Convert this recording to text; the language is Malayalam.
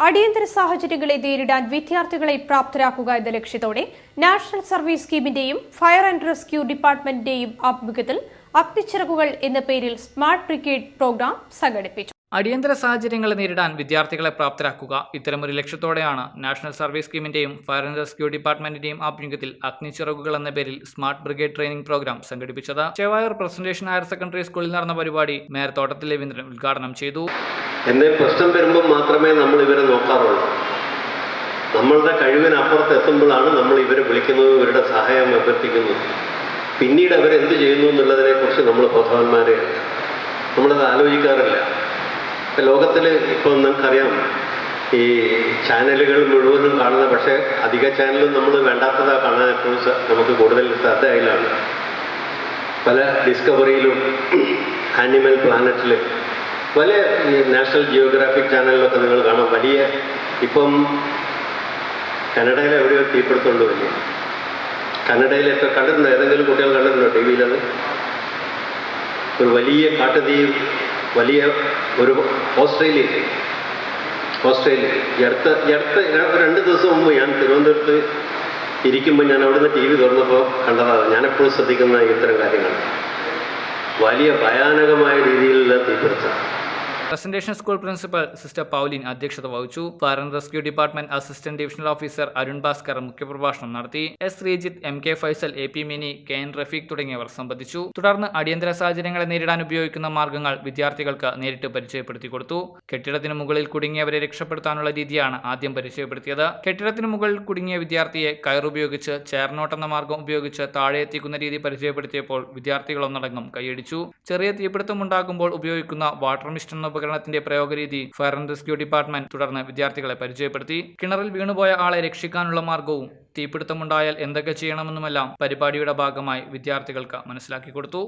അടിയന്തര സാഹചര്യങ്ങളെ നേരിടാൻ വിദ്യാർത്ഥികളെ പ്രാപ്തരാക്കുക എന്ന ലക്ഷ്യത്തോടെ നാഷണൽ സർവീസ് സ്കീമിന്റെയും ഫയർ ആൻഡ് റെസ്ക്യൂ ഡിപ്പാർട്ട്മെന്റിന്റെയും ആഭിമുഖ്യത്തിൽ അഗ്നിച്ചിറകുകൾ എന്ന പേരിൽ സ്മാർട്ട് ബ്രിഗേഡ് പ്രോഗ്രാം സംഘടിപ്പിച്ചു. അടിയന്തര സാഹചര്യങ്ങളെ നേരിടാൻ വിദ്യാർത്ഥികളെ പ്രാപ്തരാക്കുക. ഇത്തരമൊരു ലക്ഷ്യത്തോടെയാണ് നാഷണൽ സർവീസ് സ്കീമിന്റെയും ഫയർ ആൻഡ് റെസ്ക്യൂ ഡിപ്പാർട്ട്മെന്റിന്റെയും ആഭിമുഖ്യത്തിൽ അഗ്നിച്ചിറകുകൾ എന്ന പേരിൽ സ്മാർട്ട് ബ്രിഗേഡ് ട്രെയിനിംഗ് പ്രോഗ്രാം സംഘടിപ്പിച്ചത്. ചെവായൂർ പ്രസന്റേഷൻ ഹയർ സെക്കൻഡറി സ്കൂളിൽ നടന്ന പരിപാടി മേയർ തോട്ടത്തിൽ രവീന്ദ്രൻ ഉദ്ഘാടനം ചെയ്തു. എന്നെ പ്രശ്നം വരുമ്പോൾ മാത്രമേ നമ്മൾ ഇവരെ നോക്കാറുള്ളൂ. നമ്മളുടെ കഴിവിനപ്പുറത്ത് എത്തുമ്പോഴാണ് നമ്മൾ ഇവരെ വിളിക്കുന്നത്, ഇവരുടെ സഹായം അഭ്യർത്ഥിക്കുന്നത്. പിന്നീട് അവരെന്ത് ചെയ്യുന്നു എന്നുള്ളതിനെ കുറിച്ച് നമ്മൾ ബോധവാന്മാരെയല്ല, നമ്മളത് ആലോചിക്കാറില്ല. ലോകത്തിൽ ഇപ്പോൾ നമുക്കറിയാം, ഈ ചാനലുകൾ മുഴുവനും കാണുന്ന, പക്ഷേ അധിക ചാനലും നമ്മൾ വേണ്ടാത്തതാ കാണാൻ എപ്പോഴും നമുക്ക് കൂടുതൽ ശ്രദ്ധ അതിലാണ്. പല ഡിസ്കവറിയിലും ആനിമൽ പ്ലാനറ്റിൽ പല നാഷണൽ ജിയോഗ്രാഫിക് ചാനലിലൊക്കെ നിങ്ങൾ കാണാം. വലിയ ഇപ്പം കനഡയിൽ എവിടെയോ തീപിടുത്തമുണ്ട്. വലിയ കനഡയിലൊക്കെ കണ്ടിട്ടുണ്ടോ? ഏതെങ്കിലും കുട്ടികൾ കണ്ടിട്ടുണ്ടോ ടി വിയിലത്? ഒരു വലിയ കാട്ടുതീയും വലിയ ഒരു ഓസ്ട്രേലിയ ഈ അടുത്ത 2 ദിവസം മുമ്പ് ഞാൻ തിരുവനന്തപുരത്ത് ഇരിക്കുമ്പോൾ ഞാൻ അവിടുന്ന് ടി വി തുറന്നപ്പോൾ കണ്ടതാണ്. ഞാനെപ്പോഴും ശ്രദ്ധിക്കുന്ന ഇത്തരം കാര്യങ്ങൾ. വലിയ ഭയാനകമായ രീതിയിലുള്ള തീപിടുത്തം. പ്രസന്റേഷൻ സ്കൂൾ പ്രിൻസിപ്പൽ സിസ്റ്റർ പൗലിൻ അധ്യക്ഷത വഹിച്ചു. Fire and rescue department assistant divisional officer Arun Bhaskar മുഖ്യപ്രഭാഷണം നടത്തി. S Sreejith, M K Faisal, A P mini, K N Rafeeq തുടങ്ങിയവർ സംബന്ധിച്ചു. തുടർന്ന് അടിയന്തര സാഹചര്യങ്ങളെ നേരിടാൻ ഉപയോഗിക്കുന്ന മാർഗ്ഗങ്ങൾ വിദ്യാർത്ഥികൾക്ക് നേരിട്ട് പരിചയപ്പെടുത്തി കൊടുത്തു. കെട്ടിടത്തിന് മുകളിൽ കുടുങ്ങിയവരെ രക്ഷപ്പെടുത്താനുള്ള രീതിയാണ് ആദ്യം പരിചയപ്പെടുത്തിയത്. കെട്ടിടത്തിന് മുകളിൽ കുടുങ്ങിയ വിദ്യാർത്ഥിയെ കയറുപയോഗിച്ച് ചേർന്നോട്ടെന്ന മാർഗ്ഗം ഉപയോഗിച്ച് താഴെ എത്തിക്കുന്ന രീതി പരിചയപ്പെടുത്തിയപ്പോൾ വിദ്യാർത്ഥികൾ ഒന്നടങ്കം കൈയടിച്ചു. ചെറിയ തീപിടുത്തമുണ്ടാകുമ്പോൾ ഉപയോഗിക്കുന്ന വാട്ടർ മിസ്റ്റ് എന്ന ഉപകരണത്തിന്റെ പ്രയോഗരീതി ഫയർ ആൻഡ് റെസ്ക്യൂ ഡിപ്പാർട്ട്മെന്റ് തുടർന്ന് വിദ്യാർത്ഥികളെ പരിചയപ്പെടുത്തി. കിണറിൽ വീണുപോയ ആളെ രക്ഷിക്കാനുള്ള മാർഗവും തീപിടുത്തമുണ്ടായാൽ എന്തൊക്കെ ചെയ്യണമെന്നുമെല്ലാം പരിപാടിയുടെ ഭാഗമായി വിദ്യാർത്ഥികൾക്ക് മനസ്സിലാക്കി കൊടുത്തു.